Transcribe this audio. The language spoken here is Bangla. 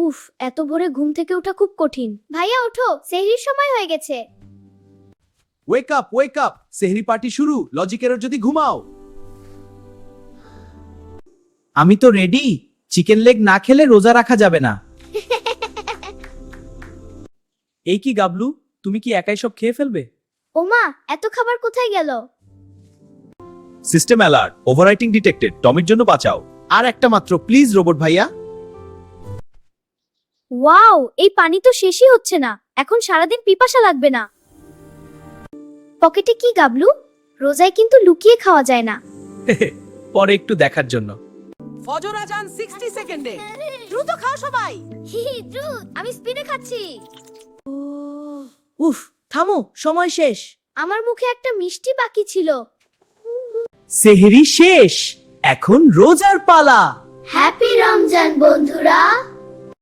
উফ, এত ভোরে ঘুম থেকে ওঠা খুব কঠিন। ভাইয়া ওঠো, সেহরির সময় হয়ে গেছে। ওয়েক আপ, সেহরি পার্টি শুরু। লজিকের যদি ঘুমাও। আমি তো রেডি। চিকেন লেগ না খেলে রোজা রাখা যাবে না। এই কি গাবলু, তুমি কি একাই সব খেয়ে ফেলবে? ওমা, এত খাবার কোথায় গেল? System alert, overwriting detected. টমির জন্য বাঁচাও। আর একটা মাত্র প্লিজ রোবট ভাইয়া। ওয়াও, এই পানি তো শেষই হচ্ছে না। এখন সারাদিন পিপাসা লাগবে না। পকেটে কি গাবলু? রোজায় কিন্তু লুকিয়ে খাওয়া যায় না। পরে একটু দেখার জন্য। ফজর আজান 60 সেকেন্ডে। দ্রুত খাও সবাই। দ্রুত, আমি স্পিডে খাচ্ছি। উফ, থামো, সময় শেষ। আমার মুখে একটা মিষ্টি বাকি ছিল। সেহরি শেষ, এখন রোজার পালা। হ্যাপি রমজান বন্ধুরা।